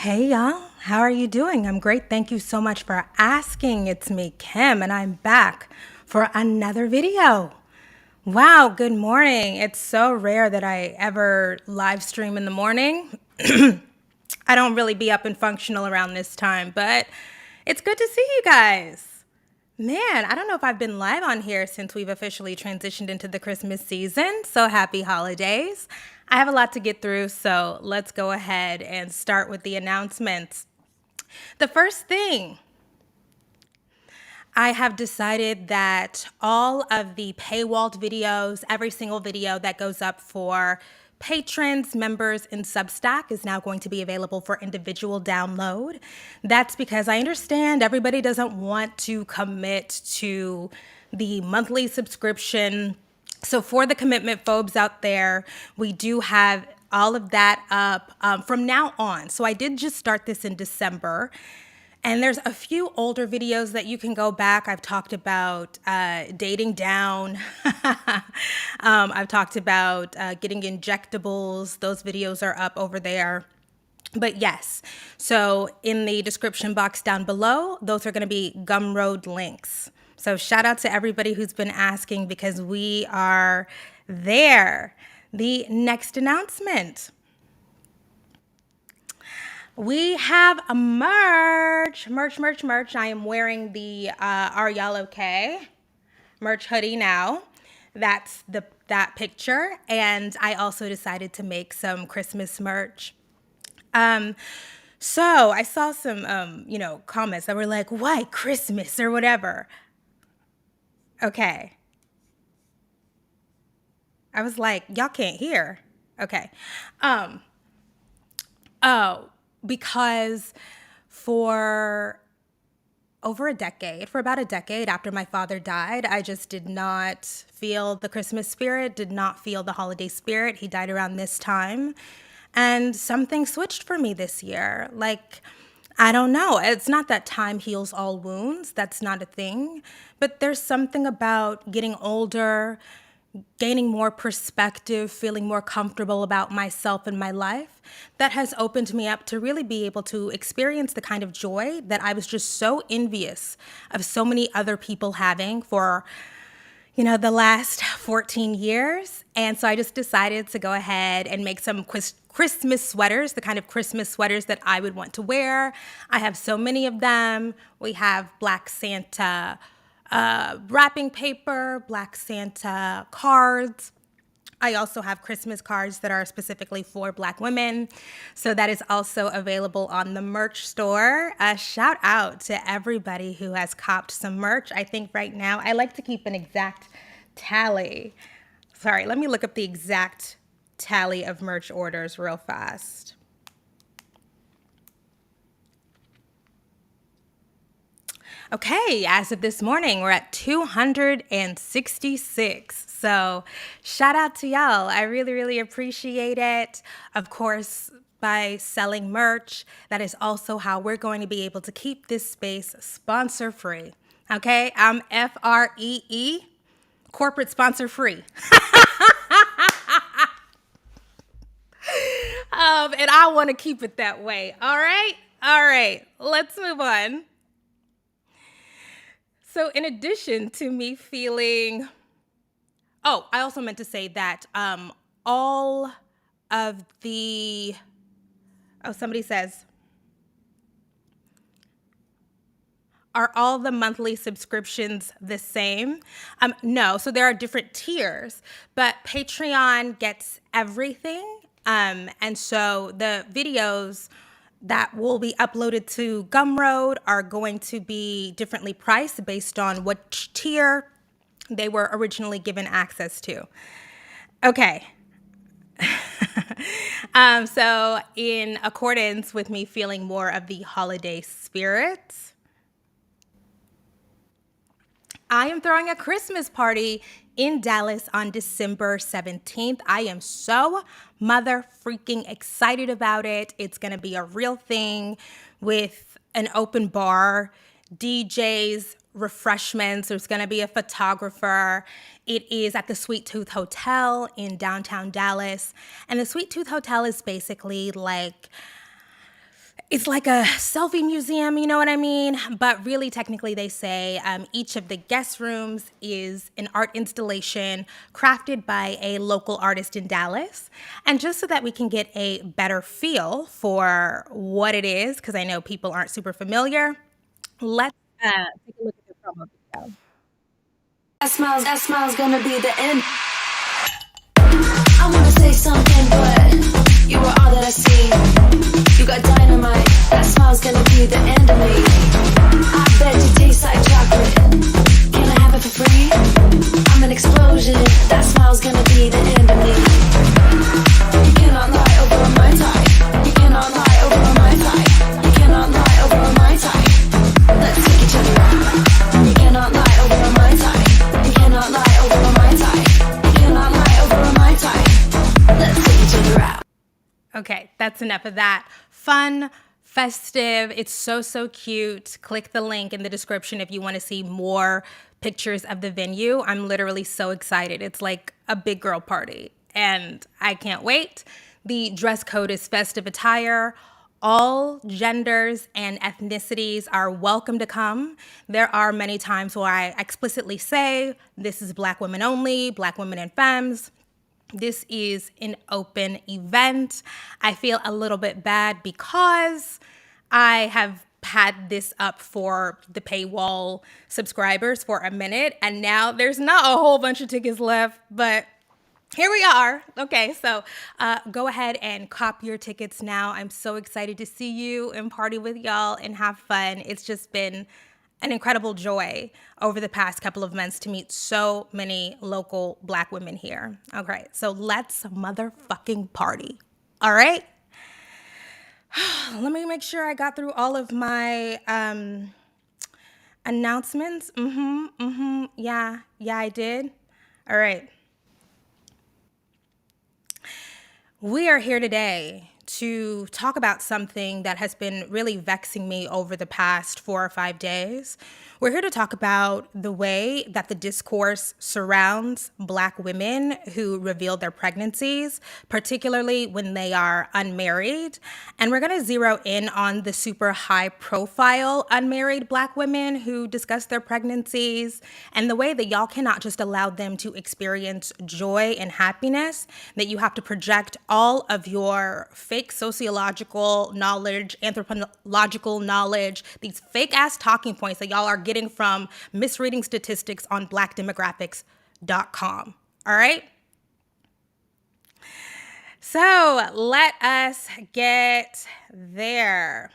Hey y'all, how are you doing? I'm great. Thank you so much for asking. It's me, Kim, and I'm back for another video. Wow, good morning. It's so rare that I ever live stream in the morning. I don't really be up and functional around this time, but it's good to see you guys. Man, I don't know if I've been live on here since we've officially transitioned into the Christmas season, so happy holidays. I have a lot to get through, so let's go ahead and start with the announcements. The first thing, I have decided that all of the paywalled videos, every single video that goes up for patrons, members, and Substack is now going to be available for individual download. That's because I understand everybody doesn't want to commit to the monthly subscription. So for the commitment phobes out there, we do have all of that up from now on. So I did just start this in December. And there's a few older videos that you can go back. I've talked about dating down. I've talked about getting injectables. Those videos are up over there. But yes, so in the description box down below, those are going to be Gumroad links. So shout out to everybody who's been asking because we are there. The next announcement. We have a merch. I am wearing the Are Y'all Okay merch hoodie now. That's that picture. And I also decided to make some Christmas merch. So I saw some, comments that were like, why Christmas or whatever. Okay. I was like, y'all can't hear. Okay. Oh, because for about a decade after my father died, I just did not feel the Christmas spirit, did not feel the holiday spirit. He died around this time. And something switched for me this year. Like, I don't know. It's not that time heals all wounds. That's not a thing. But there's something about getting older, gaining more perspective, feeling more comfortable about myself and my life that has opened me up to really be able to experience the kind of joy that I was just so envious of so many other people having for the last 14 years. And so I just decided to go ahead and make some Christmas sweaters, the kind of Christmas sweaters that I would want to wear. I have so many of them. We have Black Santa wrapping paper, Black Santa cards. I also have Christmas cards that are specifically for Black women. So that is also available on the merch store. A shout out to everybody who has copped some merch. I think right now, I like to keep an exact tally. Sorry, let me look up the exact tally of merch orders real fast. Okay, as of this morning, we're at 266. So shout out to y'all. I really, really appreciate it. Of course, by selling merch, that is also how we're going to be able to keep this space sponsor free. Okay, I'm FREE, corporate sponsor free. And I want to keep it that way. All right, let's move on. So in addition to me feeling, I also meant to say that all of the, somebody says, are all the monthly subscriptions the same? No, so there are different tiers, but Patreon gets everything. And so the videos that will be uploaded to Gumroad are going to be differently priced based on which tier they were originally given access to. Okay. So in accordance with me feeling more of the holiday spirit, I am throwing a Christmas party in Dallas on December 17th. I am so mother freaking excited about it. It's going to be a real thing with an open bar, DJs, refreshments. There's going to be a photographer. It is at the Sweet Tooth Hotel in downtown Dallas. And the Sweet Tooth Hotel is basically like it's like a selfie museum, you know what I mean? But really, technically, they say each of the guest rooms is an art installation crafted by a local artist in Dallas. And just so that we can get a better feel for what it is, because I know people aren't super familiar, let's take a look at the promo video. That smile's gonna be the end. I wanna say something, but you were all that I see. You got dynamite, that smile's gonna be the end of me. I bet you taste like chocolate. Can I have it for free? I'm an explosion, that smile's gonna be the end of me. You cannot lie over my tie. You cannot lie over my tie. You cannot lie over my tie. Let's take each other out. You cannot lie over my tie. You cannot lie over my tie. You cannot lie over my tie. Let's take each other out. Okay, that's enough of that. Fun, festive. It's so, so cute. Click the link in the description if you want to see more pictures of the venue. I'm literally so excited. It's like a big girl party, and I can't wait. The dress code is festive attire. All genders and ethnicities are welcome to come. There are many times where I explicitly say, this is Black women only, Black women and femmes. This is an open event. I feel a little bit bad because I have had this up for the paywall subscribers for a minute, and now there's not a whole bunch of tickets left, but here we are. Okay, so go ahead and cop your tickets now. I'm so excited to see you and party with y'all and have fun. It's just been an incredible joy over the past couple of months to meet so many local Black women here. Okay, so let's motherfucking party. All right? Let me make sure I got through all of my announcements. Yeah, I did. All right. We are here today to talk about something that has been really vexing me over the past 4 or 5 days. We're here to talk about the way that the discourse surrounds Black women who reveal their pregnancies, particularly when they are unmarried. And we're going to zero in on the super high profile unmarried Black women who discuss their pregnancies and the way that y'all cannot just allow them to experience joy and happiness, that you have to project all of your fake sociological knowledge, anthropological knowledge, these fake ass talking points that y'all are getting from misreading statistics on blackdemographics.com. All right? So let us get there.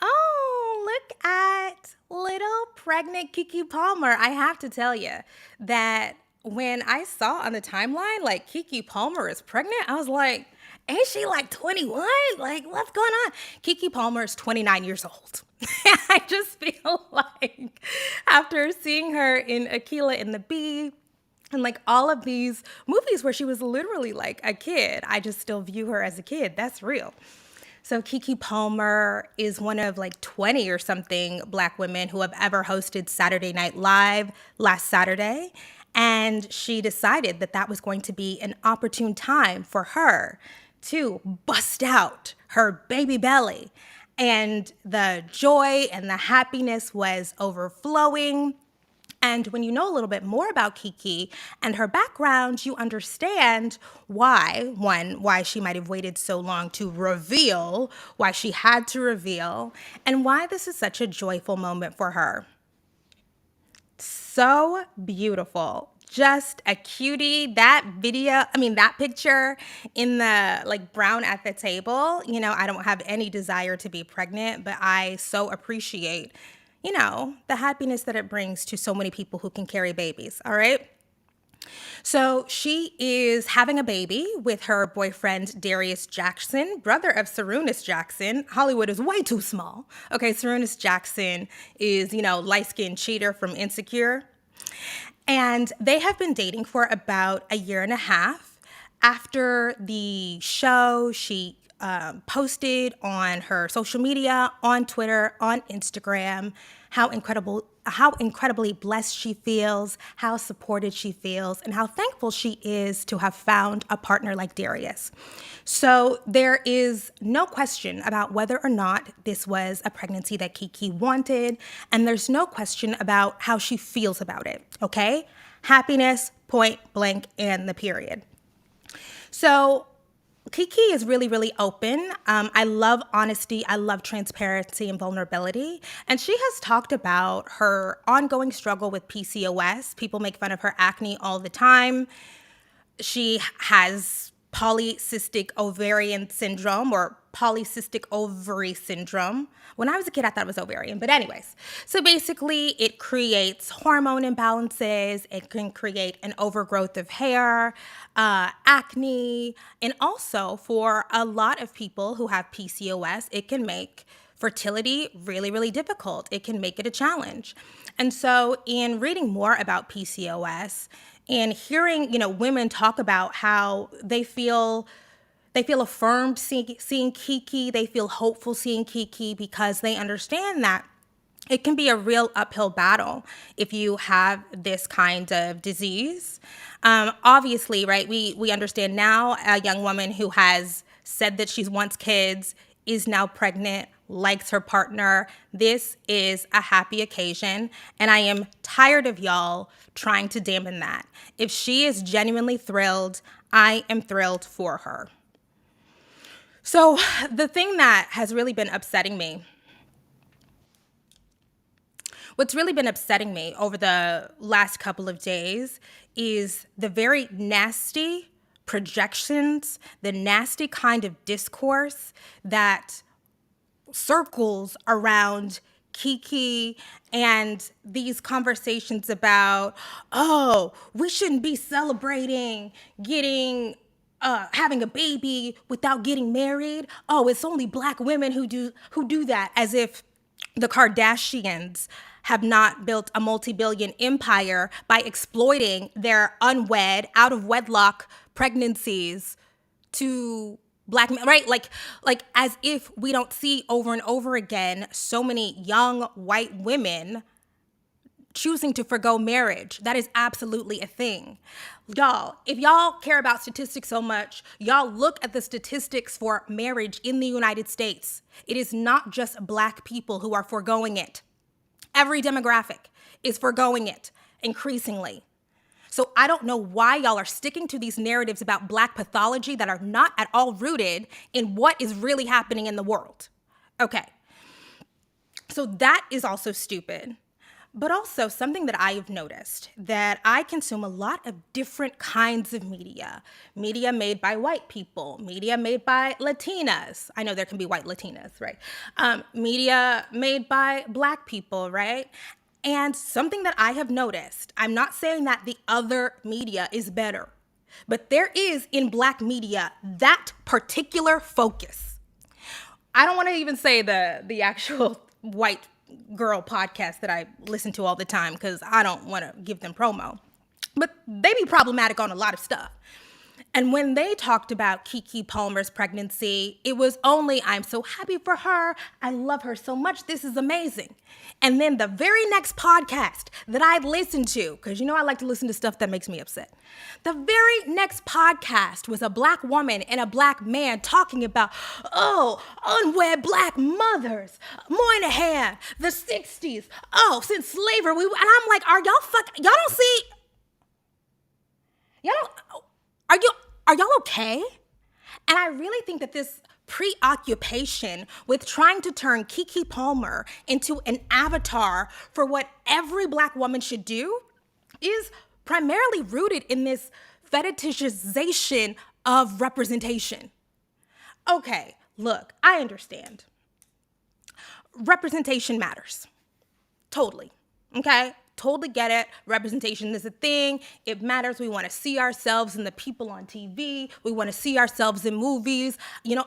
Oh, look at little pregnant Keke Palmer. I have to tell you that when I saw on the timeline, like, Keke Palmer is pregnant, I was like, ain't she like 21? Like, what's going on? Keke Palmer is 29 years old. I just feel like after seeing her in Akeelah and the Bee and like all of these movies where she was literally like a kid, I just still view her as a kid. That's real. So Keke Palmer is one of like 20 or something Black women who have ever hosted Saturday Night Live last Saturday. And she decided that that was going to be an opportune time for her to bust out her baby belly. And the joy and the happiness was overflowing. And when you know a little bit more about Keke and her background, you understand why she might have waited so long to reveal, why she had to reveal, and why this is such a joyful moment for her. So beautiful. Just a cutie. That picture in the like brown at the table, you know, I don't have any desire to be pregnant, but I so appreciate, you know, the happiness that it brings to so many people who can carry babies. All right. So she is having a baby with her boyfriend, Darius Jackson, brother of Sarunas Jackson. Hollywood is way too small. Okay, Sarunas Jackson is, you know, light-skinned cheater from Insecure. And they have been dating for about a year and a half. After the show, she posted on her social media, on Twitter, on Instagram, how incredible how incredibly blessed she feels, how supported she feels, and how thankful she is to have found a partner like Darius. So there is no question about whether or not this was a pregnancy that Keke wanted, and there's no question about how she feels about it, okay? Happiness, point blank, and the period. So Keke is really, really open. I love honesty. I love transparency and vulnerability. And she has talked about her ongoing struggle with PCOS. People make fun of her acne all the time. She has polycystic ovarian syndrome or polycystic ovary syndrome. When I was a kid, I thought it was ovarian, but anyways. So basically, it creates hormone imbalances. It can create an overgrowth of hair, acne, and also for a lot of people who have PCOS, it can make fertility really, really difficult. It can make it a challenge. And so in reading more about PCOS and hearing, women talk about how they feel affirmed seeing Keke, they feel hopeful seeing Keke because they understand that it can be a real uphill battle if you have this kind of disease. Obviously, right, we understand now a young woman who has said that she wants kids, is now pregnant, likes her partner. This is a happy occasion, and I am tired of y'all trying to dampen that. If she is genuinely thrilled, I am thrilled for her. So the thing that has really been upsetting me, what's really been upsetting me over the last couple of days is the very nasty projections, the nasty kind of discourse that circles around Keke and these conversations about, oh, we shouldn't be celebrating having a baby without getting married. Oh, it's only Black women who do that, as if the Kardashians have not built a multi-billion empire by exploiting their unwed, out of wedlock pregnancies to Black men, right? Like as if we don't see over and over again so many young white women choosing to forgo marriage. That is absolutely a thing. Y'all, if y'all care about statistics so much, y'all look at the statistics for marriage in the United States. It is not just Black people who are foregoing it. Every demographic is foregoing it increasingly. So I don't know why y'all are sticking to these narratives about Black pathology that are not at all rooted in what is really happening in the world. Okay. So that is also stupid. But also something that I have noticed, that I consume a lot of different kinds of media made by white people, media made by Latinas. I know there can be white Latinas, right? Media made by Black people, right? And something that I have noticed, I'm not saying that the other media is better, but there is in Black media that particular focus. I don't want to even say the actual white girl podcast that I listen to all the time because I don't want to give them promo. But they be problematic on a lot of stuff. And when they talked about Keke Palmer's pregnancy, it was only, I'm so happy for her. I love her so much. This is amazing. And then the very next podcast that I listened to, because I like to listen to stuff that makes me upset. The very next podcast was a Black woman and a Black man talking about, unwed Black mothers, Moynihan, the 60s, since slavery. And I'm like, y'all don't see, are y'all okay? And I really think that this preoccupation with trying to turn Keke Palmer into an avatar for what every Black woman should do is primarily rooted in this fetishization of representation. Okay, look, I understand. Representation matters. Totally. Okay? Totally get it. Representation is a thing. It matters. We want to see ourselves in the people on TV. We want to see ourselves in movies.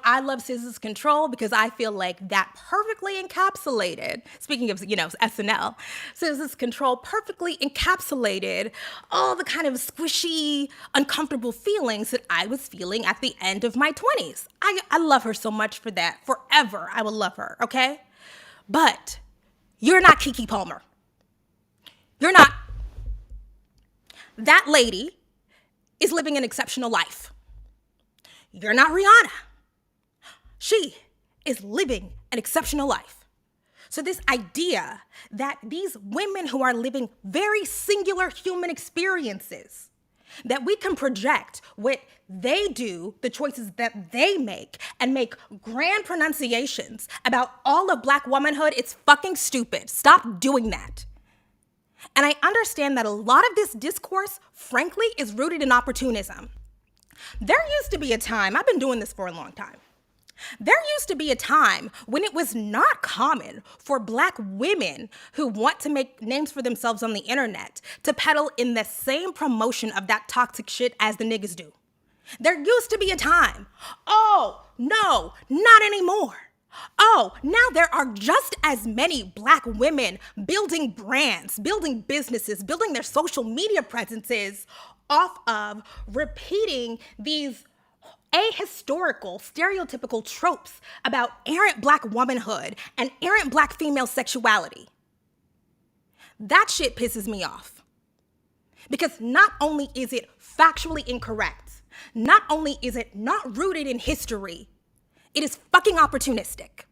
I love Scissors Control because I feel like that perfectly encapsulated, speaking of, SNL, Scissors Control perfectly encapsulated all the kind of squishy, uncomfortable feelings that I was feeling at the end of my 20s. I love her so much for that. Forever, I will love her, okay? But you're not Keke Palmer. You're not. That lady is living an exceptional life. You're not Rihanna. She is living an exceptional life. So this idea that these women who are living very singular human experiences, that we can project what they do, the choices that they make, and make grand pronunciations about all of Black womanhood, it's fucking stupid. Stop doing that. And I understand that a lot of this discourse, frankly, is rooted in opportunism. There used to be a time, I've been doing this for a long time, there used to be a time when it was not common for Black women who want to make names for themselves on the internet to peddle in the same promotion of that toxic shit as the niggas do. There used to be a time. Oh, no, not anymore. Oh, now there are just as many Black women building brands, building businesses, building their social media presences off of repeating these ahistorical, stereotypical tropes about errant Black womanhood and errant Black female sexuality. That shit pisses me off. Because not only is it factually incorrect, not only is it not rooted in history, it is fucking opportunistic.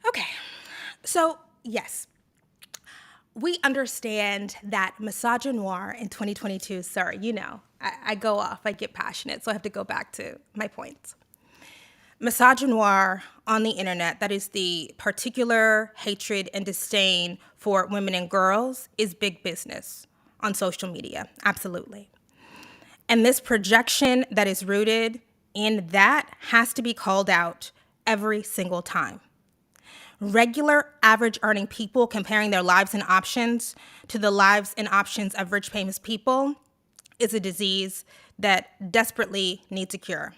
Okay, so yes, we understand that misogynoir in 2022, sorry, you know, I go off, I get passionate, so I have to go back to my points. Misogynoir on the internet, that is the particular hatred and disdain for women and girls, is big business on social media, absolutely. And this projection that is rooted in that has to be called out every single time. Regular, average earning people comparing their lives and options to the lives and options of rich, famous people is a disease that desperately needs a cure.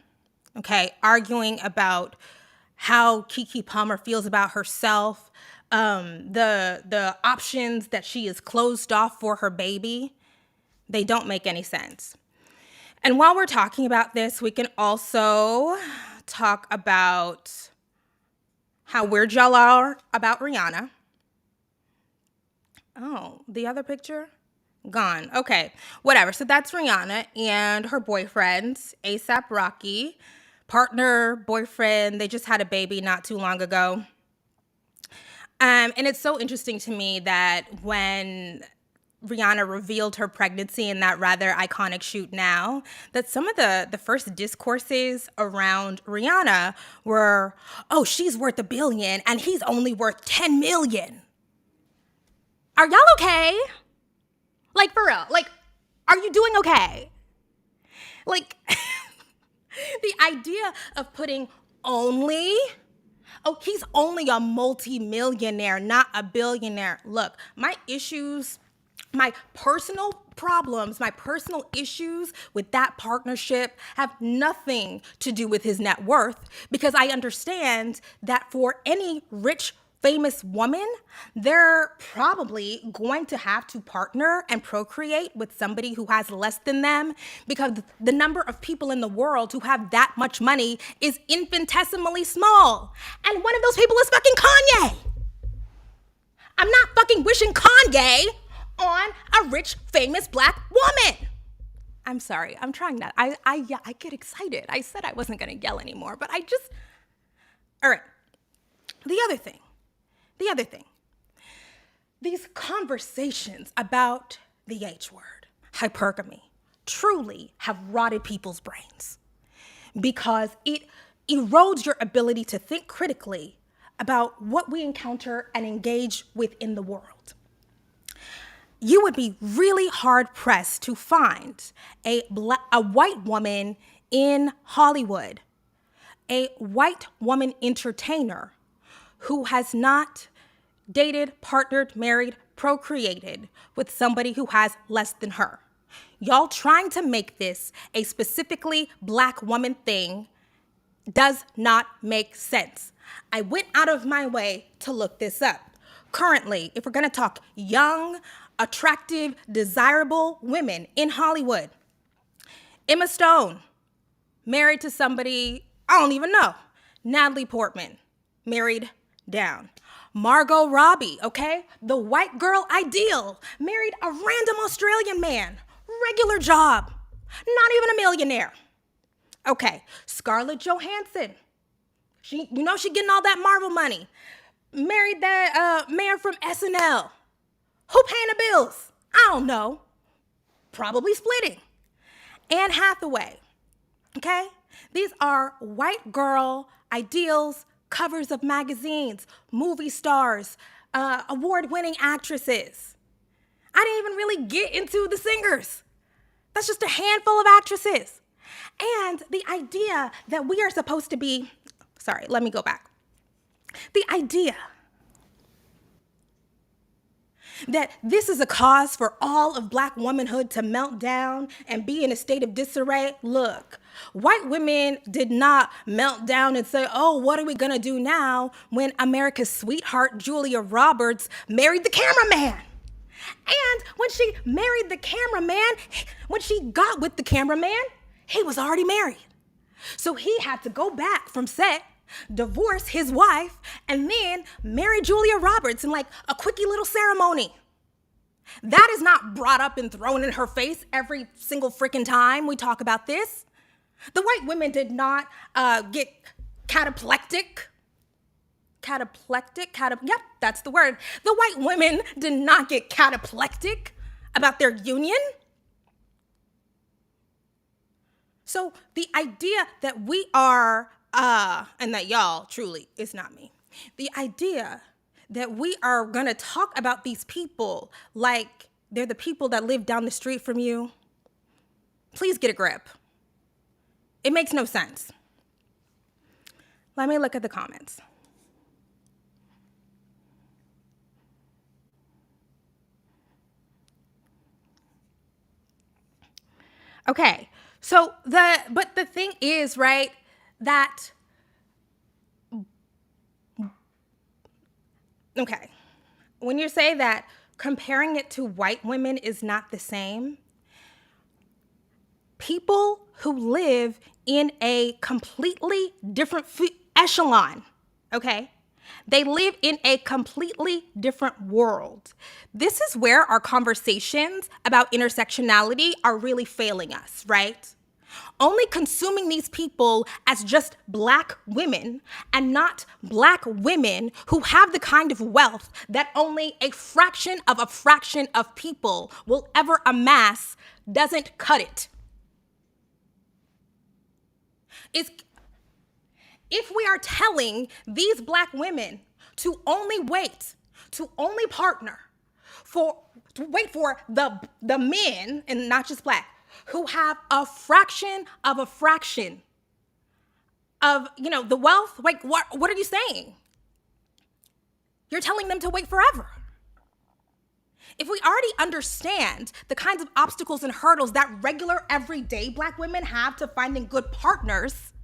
Okay, arguing about how Keke Palmer feels about herself, the options that she is closed off for her baby, they don't make any sense. And while we're talking about this, we can also talk about how weird y'all are about Rihanna. Oh, the other picture? Gone. Okay, whatever. So that's Rihanna and her boyfriend, A$AP Rocky. Partner, boyfriend, they just had a baby not too long ago. And it's so interesting to me that when Rihanna revealed her pregnancy in that rather iconic shoot now, that some of the first discourses around Rihanna were, oh, she's worth $1 billion and he's only worth 10 million. Are y'all okay? Like, for real, like, are you doing okay? Like, the idea of putting only, oh, he's only a multi-millionaire, not a billionaire. Look, my issues, my personal problems, my personal issues with that partnership have nothing to do with his net worth, because I understand that for any rich, famous woman, they're probably going to have to partner and procreate with somebody who has less than them, because the number of people in the world who have that much money is infinitesimally small. And one of those people is fucking Kanye. I'm not fucking wishing Kanye on a rich, famous Black woman. I'm sorry, I'm trying that. I get excited. I said I wasn't gonna yell anymore, but all right. The other thing, these conversations about the H word, hypergamy, truly have rotted people's brains, because it erodes your ability to think critically about what we encounter and engage with in the world. You would be really hard pressed to find a white woman in Hollywood, a white woman entertainer who has not dated, partnered, married, procreated with somebody who has less than her. Y'all trying to make this a specifically Black woman thing does not make sense. I went out of my way to look this up. Currently, if we're gonna talk young, attractive, desirable women in Hollywood, Emma Stone, married to somebody I don't even know. Natalie Portman, married down. Margot Robbie, okay? The white girl ideal, married a random Australian man, regular job, not even a millionaire. Okay, Scarlett Johansson, she getting all that Marvel money. Married that man from SNL. Who paying the bills? I don't know. Probably splitting. Anne Hathaway, okay? These are white girl ideals, covers of magazines, movie stars, award-winning actresses. I didn't even really get into the singers. That's just a handful of actresses. And the idea that we are supposed to be, sorry, let me go back. The idea that this is a cause for all of Black womanhood to melt down and be in a state of disarray. Look, white women did not melt down and say, oh, what are we gonna do now when America's sweetheart, Julia Roberts, married the cameraman? And when she married the cameraman, when she got with the cameraman, he was already married. So he had to go back from set, divorce his wife, and then marry Julia Roberts in like a quickie little ceremony. That is not brought up and thrown in her face every single freaking time we talk about this. The white women did not get cataplectic. Yep, that's the word. The white women did not get cataplectic about their union. So the idea that we are, and that y'all truly is not me, the idea that we are gonna talk about these people like they're the people that live down the street from you, please get a grip. It makes no sense. Let me look at the comments. Okay, so but the thing is, right, that, okay, when you say that comparing it to white women is not the same, people who live in a completely different echelon, okay? They live in a completely different world. This is where our conversations about intersectionality are really failing us, right? Only consuming these people as just Black women and not Black women who have the kind of wealth that only a fraction of people will ever amass doesn't cut it. If we are telling these Black women to only partner to wait for the men, and not just Black, who have a fraction of the wealth, like what are you saying? You're telling them to wait forever. If we already understand the kinds of obstacles and hurdles that regular, everyday Black women have to finding good partners,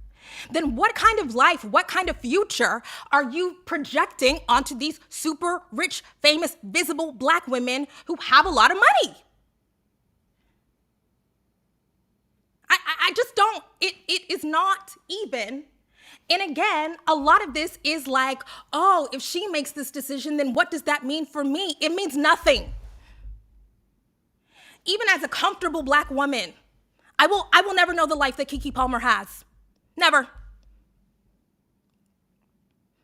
then what kind of life, what kind of future are you projecting onto these super rich, famous, visible Black women who have a lot of money? I just don't, it is not even. And again, a lot of this is like, oh, if she makes this decision, then what does that mean for me? It means nothing. Even as a comfortable Black woman, I will never know the life that Keke Palmer has. Never.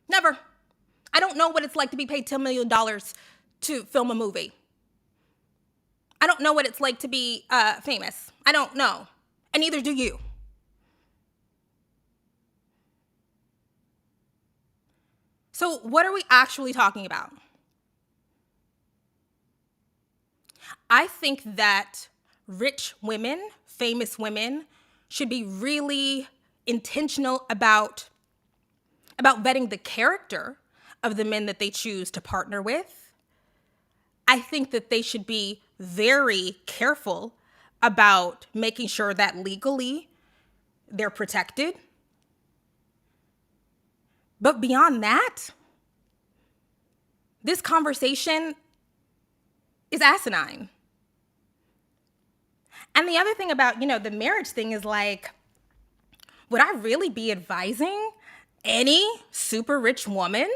Never. I don't know what it's like to be paid $10 million to film a movie. I don't know what it's like to be famous. I don't know. And neither do you. So what are we actually talking about? I think that rich women, famous women, should be really intentional about vetting the character of the men that they choose to partner with. I think that they should be very careful about making sure that legally they're protected. But beyond that, this conversation is asinine. And the other thing about, the marriage thing is like, would I really be advising any super rich woman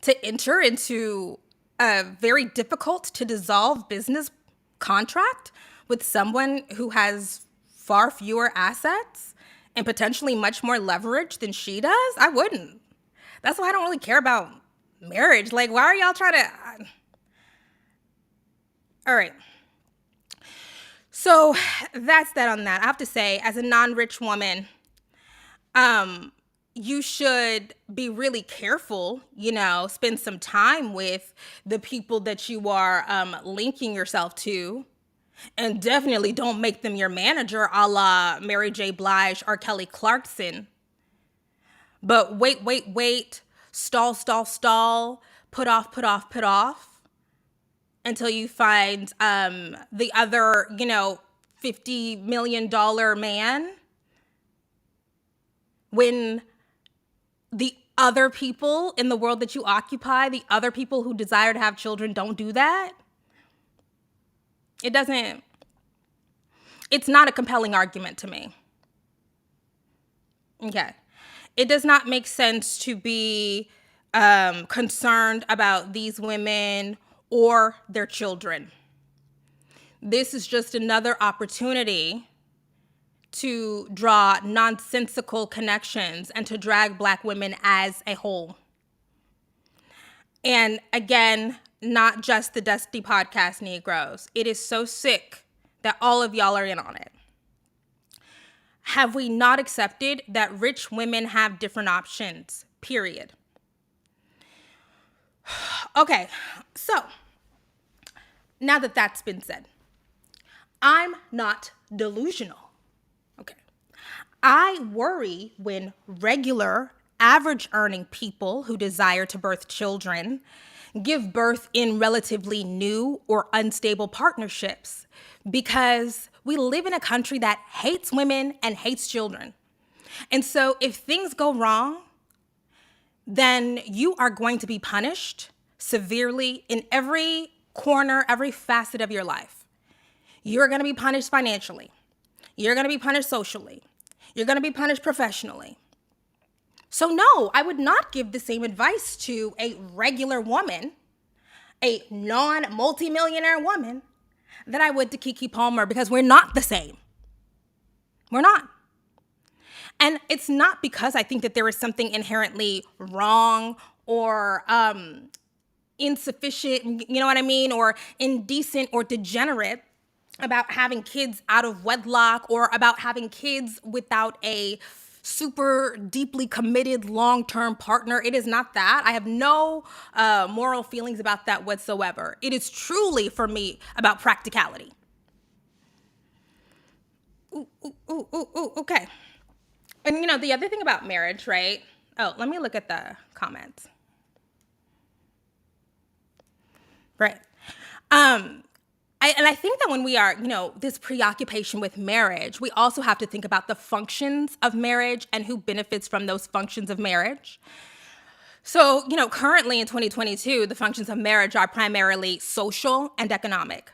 to enter into a very difficult to dissolve business contract with someone who has far fewer assets and potentially much more leverage than she does? I wouldn't. That's why I don't really care about marriage. Like, why are y'all trying to... All right. So that's that on that. I have to say, as a non-rich woman, you should be really careful, spend some time with the people that you are linking yourself to. And definitely don't make them your manager a la Mary J. Blige or Kelly Clarkson. But wait, stall, put off until you find the other, $50 million man, when the other people in the world that you occupy, the other people who desire to have children, don't do that. It's not a compelling argument to me. Okay. It does not make sense to be concerned about these women or their children. This is just another opportunity to draw nonsensical connections and to drag Black women as a whole. And again, not just the Dusty Podcast Negroes. It is so sick that all of y'all are in on it. Have we not accepted that rich women have different options? Period. Okay, so now that that's been said, I'm not delusional. Okay. I worry when regular, average earning people who desire to birth children give birth in relatively new or unstable partnerships, because we live in a country that hates women and hates children. And so if things go wrong, then you are going to be punished severely in every corner, every facet of your life. You're going to be punished financially. You're going to be punished socially. You're going to be punished professionally. So no, I would not give the same advice to a regular woman, a non-multimillionaire woman, that I would to Keke Palmer, because we're not the same. We're not. And it's not because I think that there is something inherently wrong or insufficient, you know what I mean, or indecent or degenerate about having kids out of wedlock or about having kids without a super deeply committed long-term partner. It is not that. I have no moral feelings about that whatsoever. It is truly, for me, about practicality. Okay. And the other thing about marriage, right? Oh, let me look at the comments. Right. I think that when we are, this preoccupation with marriage, we also have to think about the functions of marriage and who benefits from those functions of marriage. So, currently in 2022, the functions of marriage are primarily social and economic.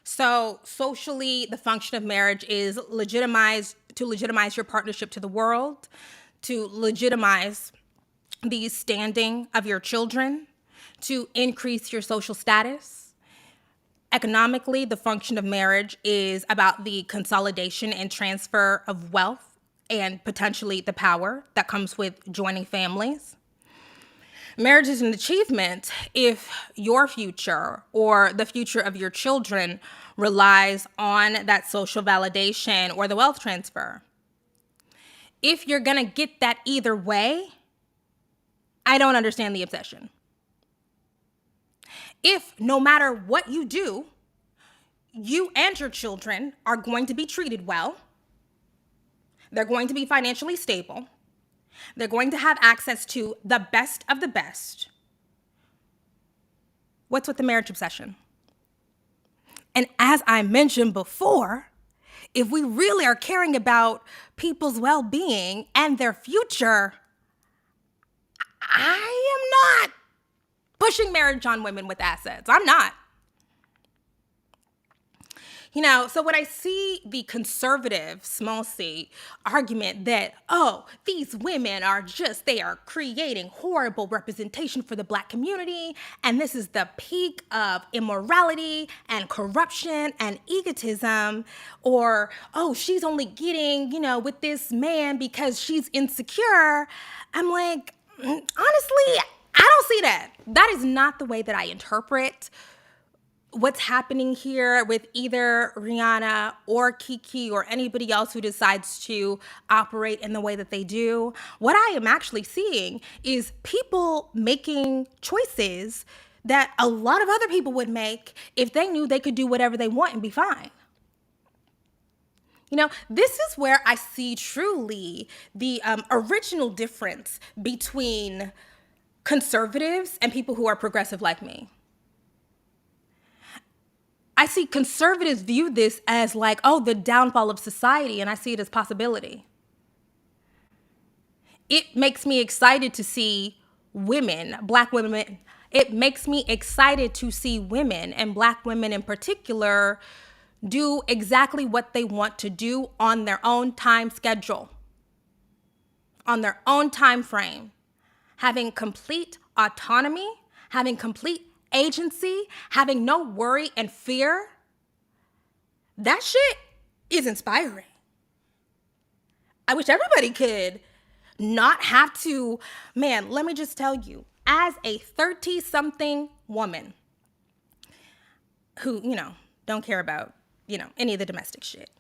So socially, the function of marriage is to legitimize your partnership to the world, to legitimize the standing of your children, to increase your social status. Economically, the function of marriage is about the consolidation and transfer of wealth and potentially the power that comes with joining families. Marriage is an achievement if your future or the future of your children relies on that social validation or the wealth transfer. If you're going to get that either way, I don't understand the obsession. If no matter what you do, you and your children are going to be treated well, they're going to be financially stable, they're going to have access to the best of the best, what's with the marriage obsession? And as I mentioned before, if we really are caring about people's well-being and their future, I am not pushing marriage on women with assets. I'm not. So when I see the conservative, small c, argument that, oh, these women they are creating horrible representation for the Black community, and this is the peak of immorality and corruption and egotism, or, oh, she's only getting, with this man because she's insecure, I'm like, honestly, I don't see that. That is not the way that I interpret what's happening here with either Rihanna or Keke or anybody else who decides to operate in the way that they do. What I am actually seeing is people making choices that a lot of other people would make if they knew they could do whatever they want and be fine. This is where I see truly the original difference between conservatives and people who are progressive like me. I see conservatives view this as like, oh, the downfall of society, and I see it as possibility. It makes me excited to see women, Black women. It makes me excited to see women, and Black women in particular, do exactly what they want to do on their own time schedule, on their own time frame, having complete autonomy, having complete agency, having no worry and fear. That shit is inspiring. I wish everybody could not have to, man, let me just tell you, as a 30-something woman who, don't care about, any of the domestic shit,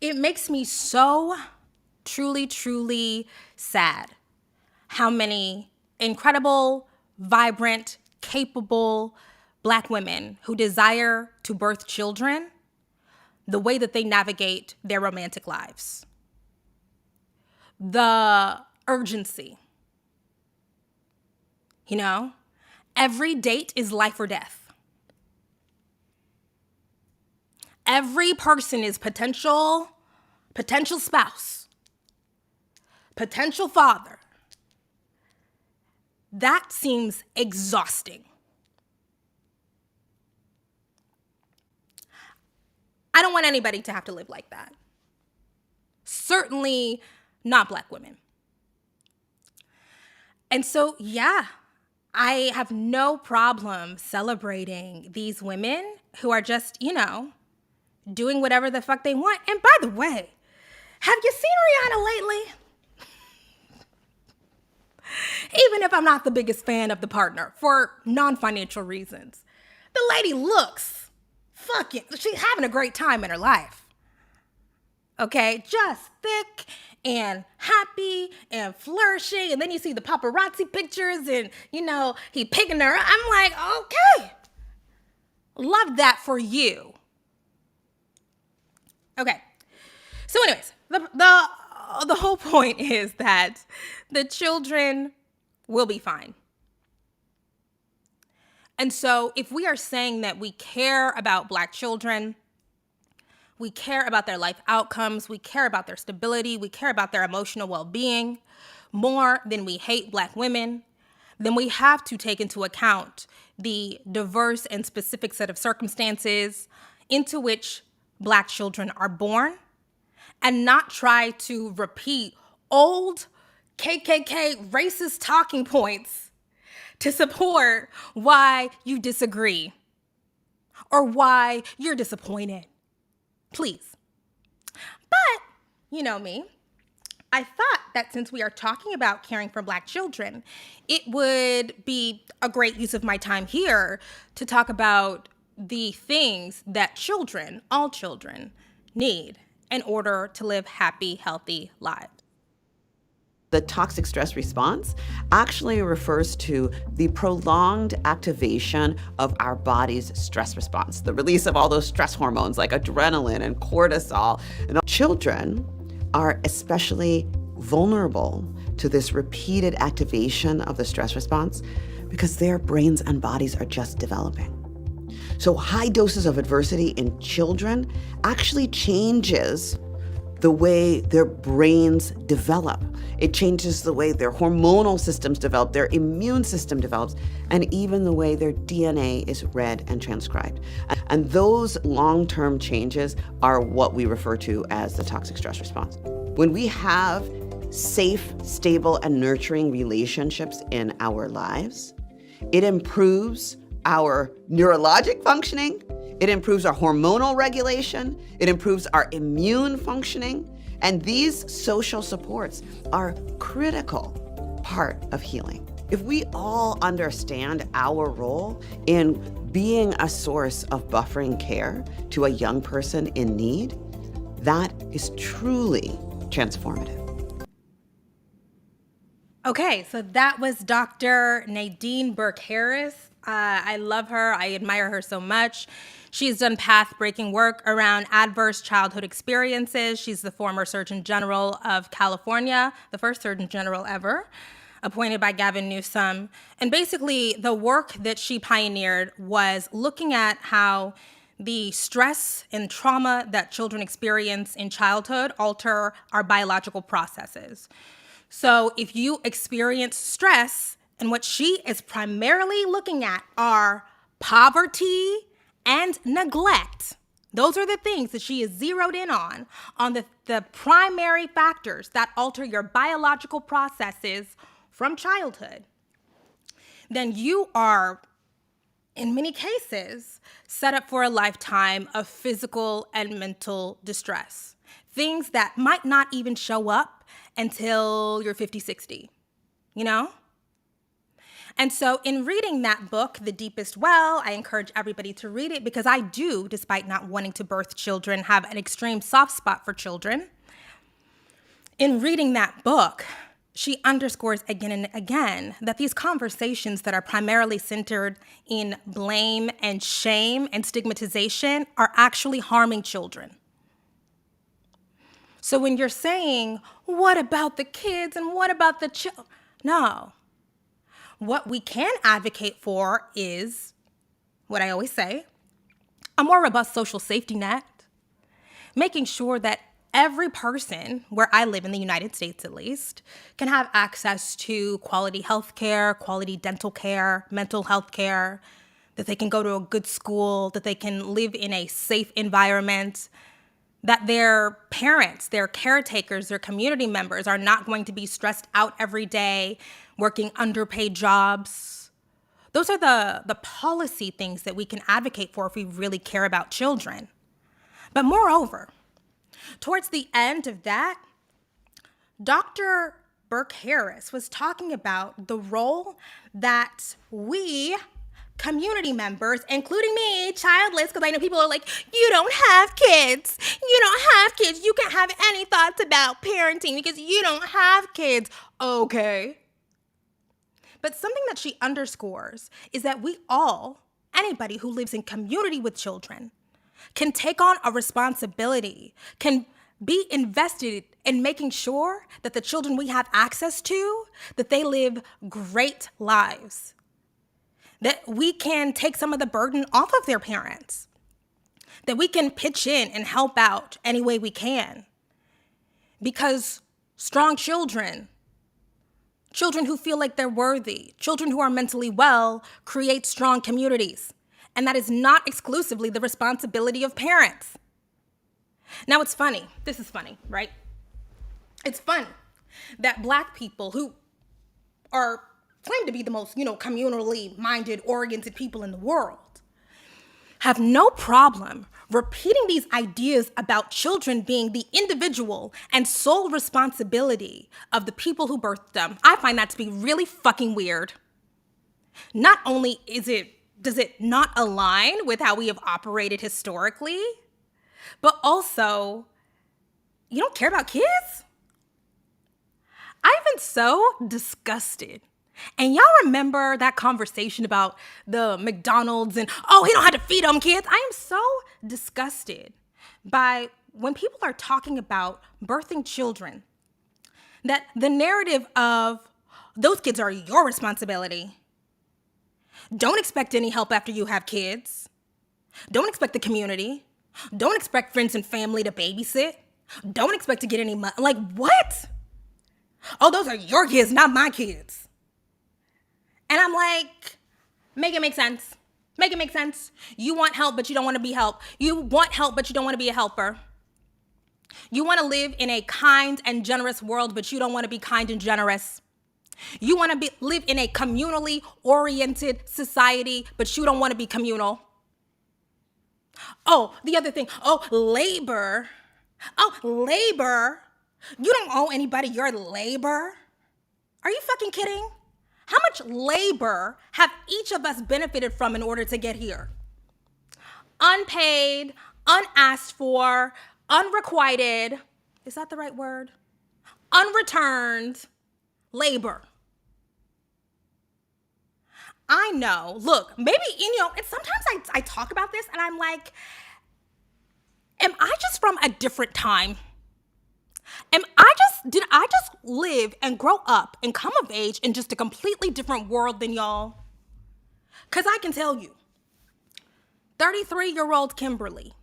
it makes me so truly, truly sad how many incredible, vibrant, capable Black women who desire to birth children, the way that they navigate their romantic lives, the urgency, every date is life or death. Every person is potential spouse, potential father. That seems exhausting. I don't want anybody to have to live like that. Certainly not Black women. And so, yeah, I have no problem celebrating these women who are just, doing whatever the fuck they want. And by the way, have you seen Rihanna lately? Even if I'm not the biggest fan of the partner for non-financial reasons, the lady looks she's having a great time in her life. Okay, just thick and happy and flourishing. And then you see the paparazzi pictures and, he picking her up. I'm like, okay, love that for you. Okay, so anyways, the whole point is that the children will be fine. And so if we are saying that we care about Black children, we care about their life outcomes, we care about their stability, we care about their emotional well-being more than we hate Black women, then we have to take into account the diverse and specific set of circumstances into which Black children are born, and not try to repeat old KKK racist talking points to support why you disagree or why you're disappointed. Please. But, you know me, I thought that since we are talking about caring for Black children, it would be a great use of my time here to talk about the things that children, all children, need in order to live happy, healthy lives. The toxic stress response actually refers to the prolonged activation of our body's stress response, the release of all those stress hormones like adrenaline and cortisol. And children are especially vulnerable to this repeated activation of the stress response because their brains and bodies are just developing. So high doses of adversity in children actually changes the way their brains develop. It changes the way their hormonal systems develop, their immune system develops, and even the way their DNA is read and transcribed. And those long-term changes are what we refer to as the toxic stress response. When we have safe, stable, and nurturing relationships in our lives, it improves our neurologic functioning, it improves our hormonal regulation, it improves our immune functioning, and these social supports are critical part of healing. If we all understand our role in being a source of buffering care to a young person in need, that is truly transformative. Okay, so that was Dr. Nadine Burke-Harris. I love her. I admire her so much. She's done path-breaking work around adverse childhood experiences. She's the former Surgeon General of California, the first Surgeon General ever, appointed by Gavin Newsom. And basically, the work that she pioneered was looking at how the stress and trauma that children experience in childhood alter our biological processes. So if you experience stress, and what she is primarily looking at are poverty and neglect. Those are the things that she is zeroed in on the primary factors that alter your biological processes from childhood. Then you are, in many cases, set up for a lifetime of physical and mental distress. Things that might not even show up until you're 50, 60, you know? And so in reading that book, The Deepest Well, I encourage everybody to read it because I do, despite not wanting to birth children, have an extreme soft spot for children. In reading that book, she underscores again and again that these conversations that are primarily centered in blame and shame and stigmatization are actually harming children. So when you're saying, what about the kids and what about the children? No. What we can advocate for is, what I always say, a more robust social safety net, making sure that every person, where I live in the United States at least, can have access to quality health care, quality dental care, mental health care, that they can go to a good school, that they can live in a safe environment, that their parents, their caretakers, their community members are not going to be stressed out every day, working underpaid jobs. Those are the policy things that we can advocate for if we really care about children. But moreover, towards the end of that, Dr. Burke-Harris was talking about the role that we community members, including me, childless, because I know people are like, you don't have kids. You don't have kids. You can't have any thoughts about parenting because you don't have kids. Okay. But something that she underscores is that we all, anybody who lives in community with children, can take on a responsibility, can be invested in making sure that the children we have access to, that they live great lives. That we can take some of the burden off of their parents, that we can pitch in and help out any way we can. Because strong children who feel like they're worthy, children who are mentally well, create strong communities. And that is not exclusively the responsibility of parents. Now it's funny, this is funny, right? It's funny that Black people who are claim to be the most, communally minded, oriented people in the world, have no problem repeating these ideas about children being the individual and sole responsibility of the people who birthed them. I find that to be really fucking weird. Not only does it not align with how we have operated historically, but also, you don't care about kids? I've been so disgusted. And y'all remember that conversation about the McDonald's and, he don't have to feed them kids? I am so disgusted by when people are talking about birthing children, that the narrative of those kids are your responsibility. Don't expect any help after you have kids. Don't expect the community. Don't expect friends and family to babysit. Don't expect to get any money. Like, what? Oh, those are your kids, not my kids. And I'm like, make it make sense. Make it make sense. You want help, but you don't want to be helped. You want help, but you don't want to be a helper. You want to live in a kind and generous world, but you don't want to be kind and generous. You want to live in a communally oriented society, but you don't want to be communal. Oh, the other thing. Oh, labor. Oh, labor. You don't owe anybody your labor. Are you fucking kidding? How much labor have each of us benefited from in order to get here? Unpaid, unasked for, unrequited. Is that the right word? Unreturned labor. I know. Look, maybe, and sometimes I talk about this and I'm like, am I just from a different time? Did I just live and grow up and come of age in just a completely different world than y'all? Because I can tell you, 33-year-old Kimberly,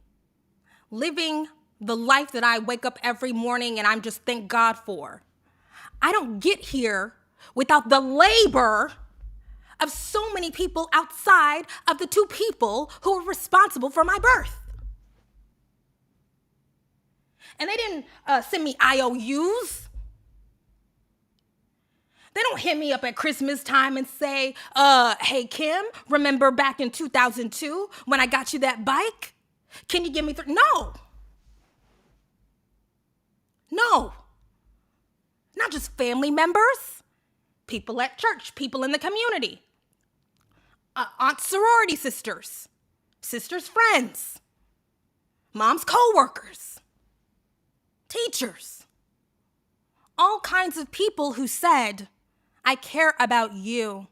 living the life that I wake up every morning and I'm just thank God for. I don't get here without the labor of so many people outside of the two people who are responsible for my birth. And they didn't send me IOUs. They don't hit me up at Christmas time and say, hey, Kim, remember back in 2002 when I got you that bike? Can you give me No. No. Not just family members. People at church, people in the community. Aunt sorority sisters. Sisters' friends. Mom's co-workers. Teachers. All kinds of people who said, I care about you.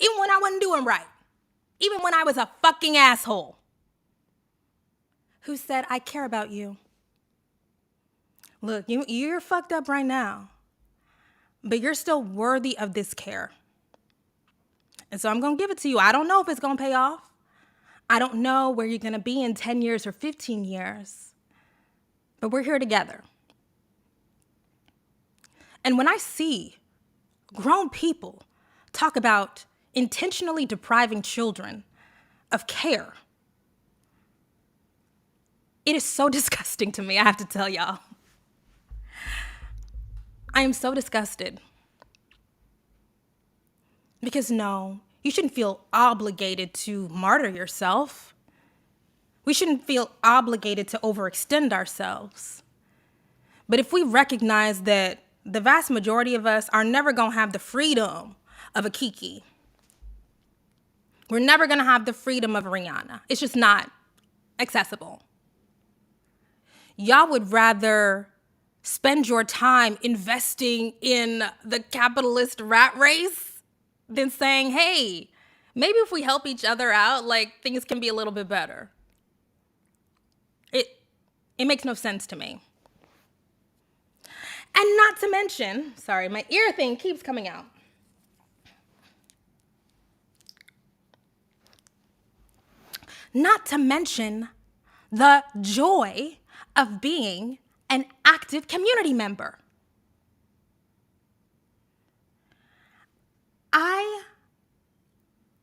Even when I wasn't doing right. Even when I was a fucking asshole. Who said, I care about you. Look, you're fucked up right now. But you're still worthy of this care. And so I'm going to give it to you. I don't know if it's going to pay off. I don't know where you're going to be in 10 years or 15 years. But we're here together. And when I see grown people talk about intentionally depriving children of care, it is so disgusting to me, I have to tell y'all. I am so disgusted. Because no, you shouldn't feel obligated to martyr yourself. We shouldn't feel obligated to overextend ourselves. But if we recognize that the vast majority of us are never going to have the freedom of a Keke, we're never going to have the freedom of a Rihanna. It's just not accessible. Y'all would rather spend your time investing in the capitalist rat race than saying, hey, maybe if we help each other out, like things can be a little bit better. It makes no sense to me. And not to mention, sorry, my ear thing keeps coming out. Not to mention the joy of being an active community member. I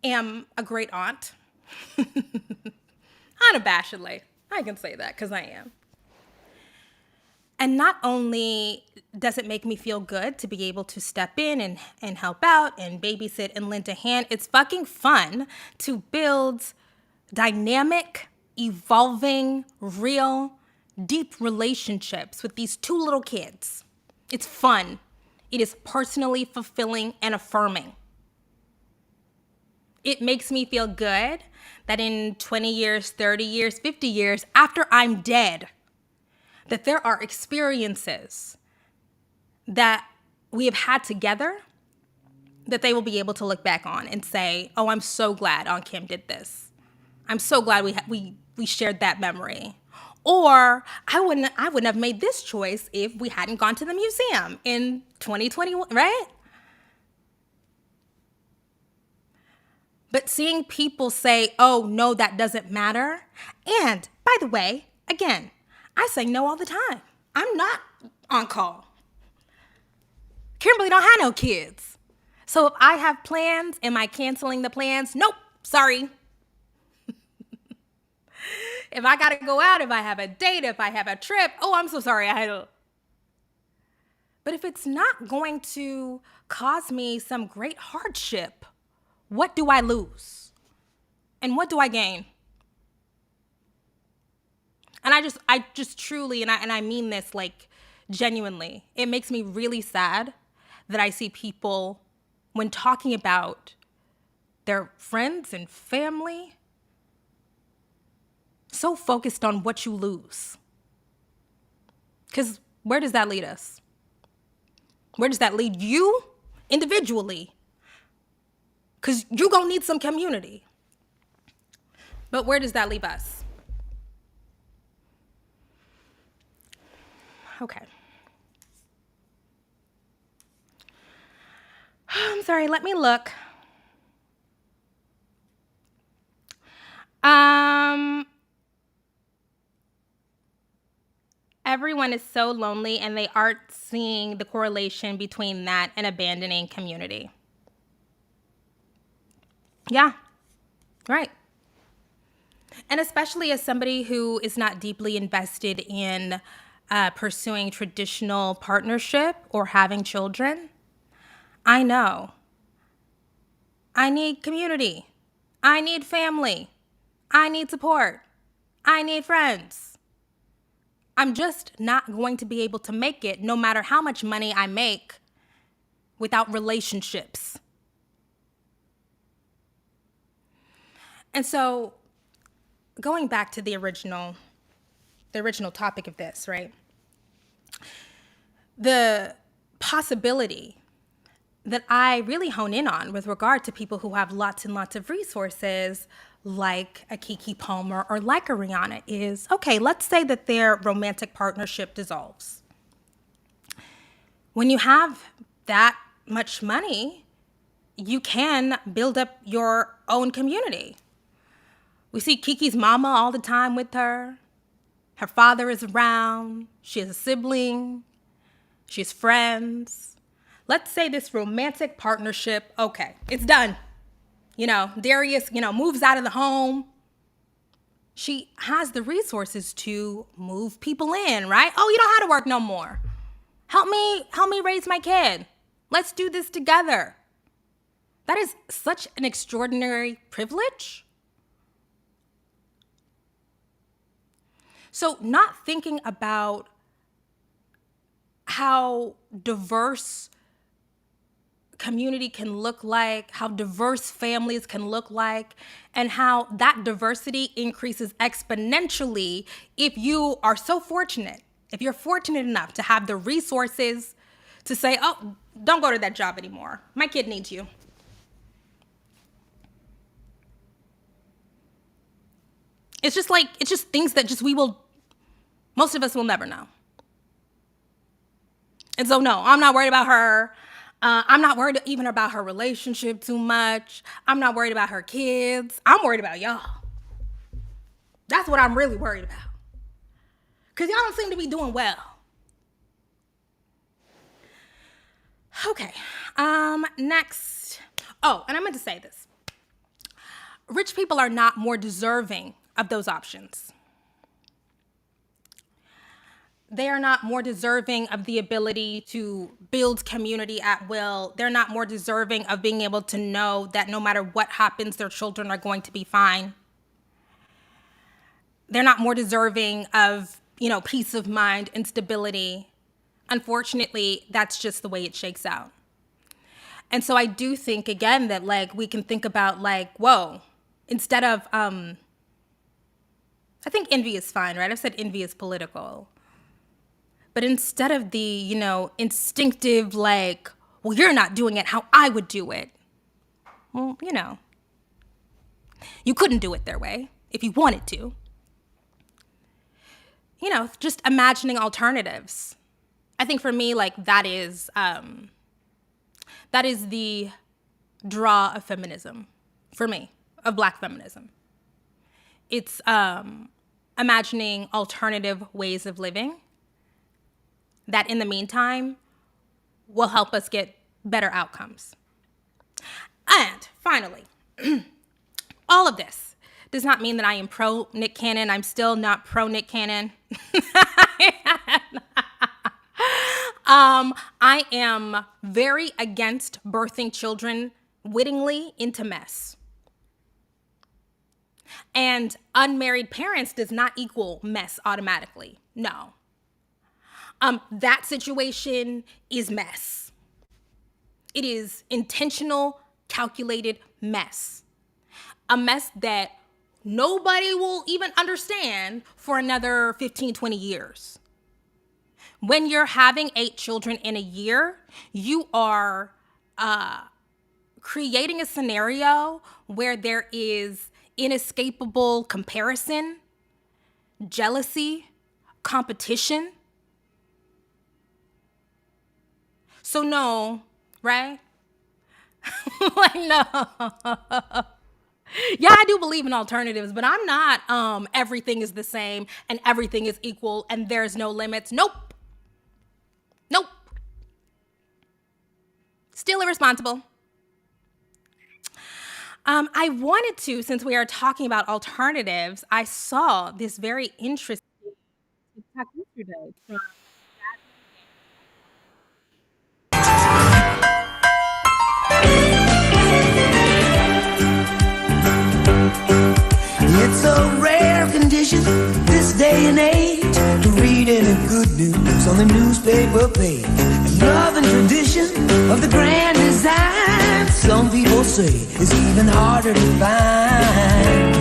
am a great aunt. Unabashedly. I can say that because I am. And not only does it make me feel good to be able to step in and help out and babysit and lend a hand, it's fucking fun to build dynamic, evolving, real, deep relationships with these two little kids. It's fun. It is personally fulfilling and affirming. It makes me feel good that in 20 years, 30 years, 50 years, after I'm dead, that there are experiences that we have had together that they will be able to look back on and say, oh, I'm so glad Aunt Kim did this. I'm so glad we shared that memory. Or I wouldn't have made this choice if we hadn't gone to the museum in 2021, right? But seeing people say, oh, no, that doesn't matter. And by the way, again, I say no all the time. I'm not on call. Kimberly don't have no kids. So if I have plans, am I canceling the plans? Nope, sorry. If I gotta go out, if I have a date, if I have a trip, oh, I'm so sorry, I had to. But if it's not going to cause me some great hardship, what do I lose? And what do I gain? And I just truly, and I mean this like genuinely, it makes me really sad that I see people, when talking about their friends and family, so focused on what you lose. Because where does that lead us? Where does that lead you individually? Because you're going to need some community. But where does that leave us? Okay. I'm sorry, let me look. Everyone is so lonely and they aren't seeing the correlation between that and abandoning community. Yeah, right. And especially as somebody who is not deeply invested in pursuing traditional partnership or having children, I know. I need community. I need family. I need support. I need friends. I'm just not going to be able to make it no matter how much money I make without relationships. And so going back to the original topic of this, right? The possibility that I really hone in on with regard to people who have lots and lots of resources, like a Keke Palmer or like a Rihanna, is, okay, let's say that their romantic partnership dissolves. When you have that much money, you can build up your own community. We see Keke's mama all the time with her. Her father is around. She has a sibling. She has friends. Let's say this romantic partnership, okay, it's done. Darius, moves out of the home. She has the resources to move people in, right? Oh, you don't have to work no more. Help me raise my kid. Let's do this together. That is such an extraordinary privilege. So not thinking about how diverse community can look like, how diverse families can look like, and how that diversity increases exponentially if you are so fortunate, if you're fortunate enough to have the resources to say, oh, don't go to that job anymore. My kid needs you. It's just things that most of us will never know. And so, no, I'm not worried about her. I'm not worried even about her relationship too much. I'm not worried about her kids. I'm worried about y'all. That's what I'm really worried about. Because y'all don't seem to be doing well. Okay. Next. Oh, and I meant to say this. Rich people are not more deserving of those options. They are not more deserving of the ability to build community at will. They're not more deserving of being able to know that no matter what happens, their children are going to be fine. They're not more deserving of, peace of mind and stability. Unfortunately, that's just the way it shakes out. And so I do think, again, that we can think about whoa, instead of, I think envy is fine, right? I've said envy is political. But instead of the, instinctive, well, you're not doing it how I would do it. Well, you couldn't do it their way if you wanted to. Just imagining alternatives. I think for me, that is the draw of feminism, for me, of Black feminism. It's imagining alternative ways of living that in the meantime will help us get better outcomes. And finally, all of this does not mean that I am pro Nick Cannon. I'm still not pro Nick Cannon. I am very against birthing children wittingly into mess. And unmarried parents does not equal mess automatically. No. That situation is mess. It is intentional, calculated mess. A mess that nobody will even understand for another 15, 20 years. When you're having 8 children in a year, you are creating a scenario where there is inescapable comparison, jealousy, competition. So no, right? Like, no. Yeah, I do believe in alternatives, but I'm not everything is the same and everything is equal and there's no limits. Nope. Still irresponsible. I wanted to, since we are talking about alternatives, I saw this very interesting TikTok yesterday from It's a rare condition this day and age to read any good news on the newspaper page. Love and tradition of the grand design, some people say, is even harder to find.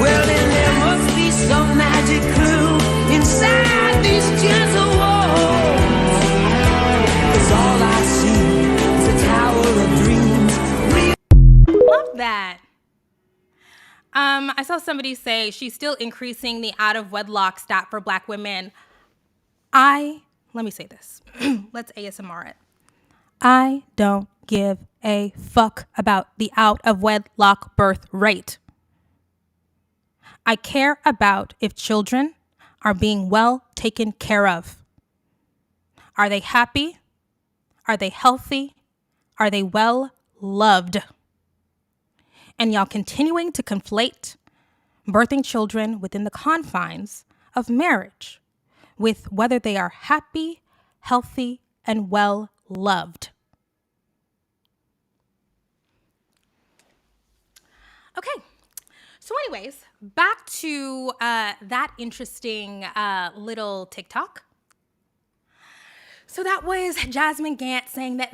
Well, then there must be some magic clue inside these gentle walls. 'Cause all I see is a tower of dreams. Love that. I saw somebody say she's still increasing the out of wedlock stat for Black women. Let me say this. Let's ASMR it. I don't give a fuck about the out of wedlock birth rate. I care about if children are being well taken care of. Are they happy? Are they healthy? Are they well loved? And y'all continuing to conflate birthing children within the confines of marriage with whether they are happy, healthy, and well loved. Okay, so anyways, back to that interesting little TikTok. So that was Jasmine Gant saying that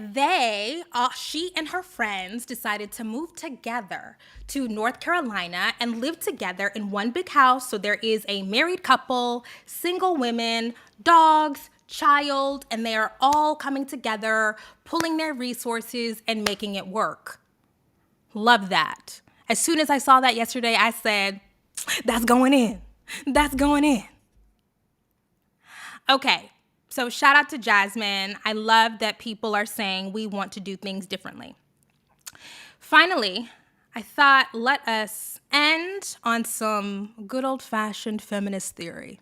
she and her friends decided to move together to North Carolina and live together in one big house. So there is a married couple, single women, dogs, child, and they are all coming together, pulling their resources and making it work. Love that. As soon as I saw that yesterday, I said, that's going in. That's going in. Okay. So shout out to Jasmine. I love that people are saying we want to do things differently. Finally, I thought let us end on some good old-fashioned feminist theory.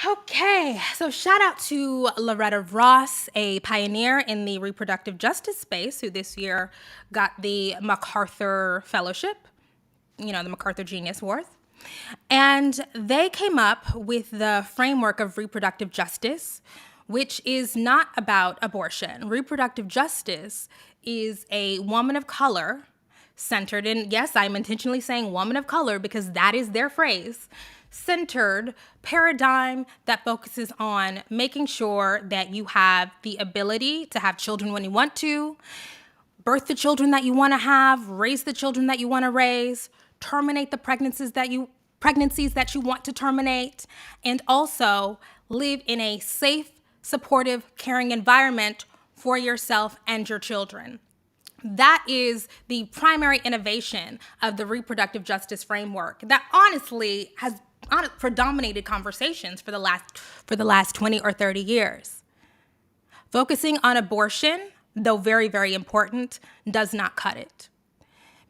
Okay, so shout out to Loretta Ross, a pioneer in the reproductive justice space, who this year got the MacArthur Fellowship, the MacArthur Genius Award. And they came up with the framework of reproductive justice, which is not about abortion. Reproductive justice is a woman of color centered in, yes, I'm intentionally saying woman of color because that is their phrase, centered paradigm that focuses on making sure that you have the ability to have children when you want to, birth the children that you want to have, raise the children that you want to raise, terminate the pregnancies that you want to terminate, and also live in a safe, supportive, caring environment for yourself and your children. That is the primary innovation of the reproductive justice framework that honestly has predominated conversations for the last 20 or 30 years. Focusing on abortion, though very, very important, does not cut it.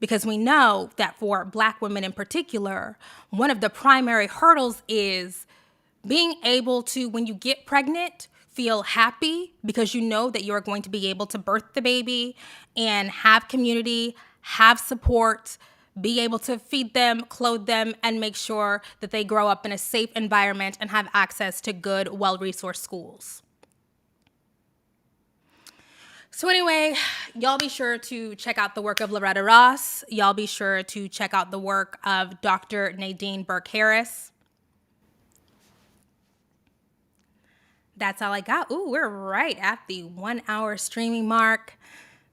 Because we know that for Black women in particular, one of the primary hurdles is being able to, when you get pregnant, feel happy because you know that you're going to be able to birth the baby and have community, have support, be able to feed them, clothe them, and make sure that they grow up in a safe environment and have access to good, well-resourced schools. So anyway, y'all be sure to check out the work of Loretta Ross. Y'all be sure to check out the work of Dr. Nadine Burke-Harris. That's all I got. Ooh, we're right at the 1 hour streaming mark.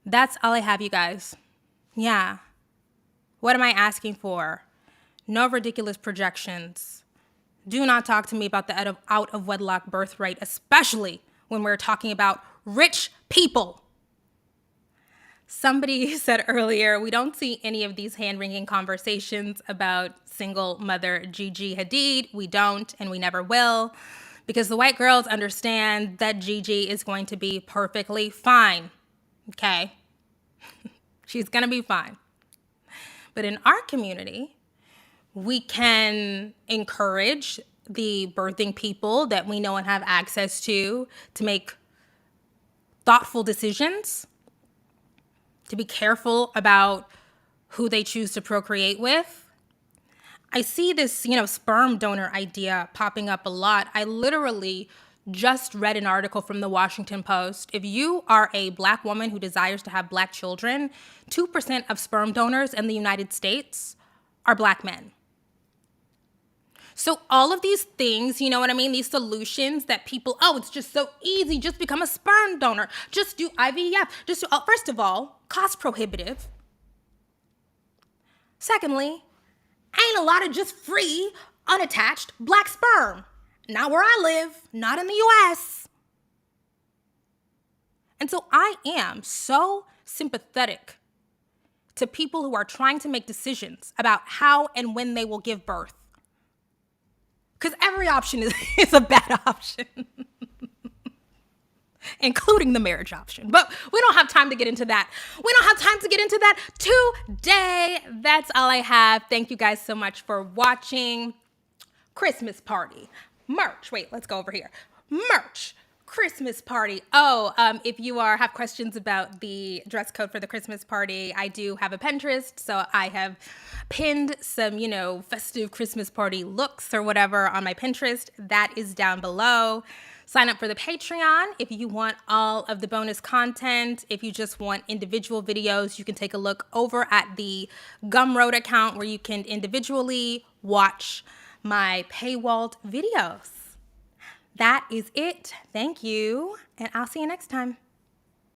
That's all I have, you guys. Yeah. What am I asking for? No ridiculous projections. Do not talk to me about the out of wedlock birth rate, especially when we're talking about rich people. Somebody said earlier, we don't see any of these hand-wringing conversations about single mother Gigi Hadid. We don't, and we never will, because the white girls understand that Gigi is going to be perfectly fine, okay? She's gonna be fine. But in our community, we can encourage the birthing people that we know and have access to make thoughtful decisions, to be careful about who they choose to procreate with. I see this, sperm donor idea popping up a lot. I literally just read an article from the Washington Post. If you are a Black woman who desires to have Black children, 2% of sperm donors in the United States are Black men. So all of these things, you know what I mean? These solutions that people, it's just so easy. Just become a sperm donor. Just do IVF. First of all, cost prohibitive. Secondly, ain't a lot of just free, unattached Black sperm. Not where I live, not in the US. And so I am so sympathetic to people who are trying to make decisions about how and when they will give birth. Because every option is a bad option, including the marriage option. But we don't have time to get into that. Today. That's all I have. Thank you guys so much for watching. Christmas party. Merch. Wait, let's go over here. Merch. Christmas party. If you have questions about the dress code for the Christmas party, I do have a Pinterest, so I have pinned some, festive Christmas party looks or whatever on my Pinterest. That is down below. Sign up for the Patreon if you want all of the bonus content. If you just want individual videos, you can take a look over at the Gumroad account where you can individually watch my paywalled videos. That is it. Thank you, and I'll see you next time.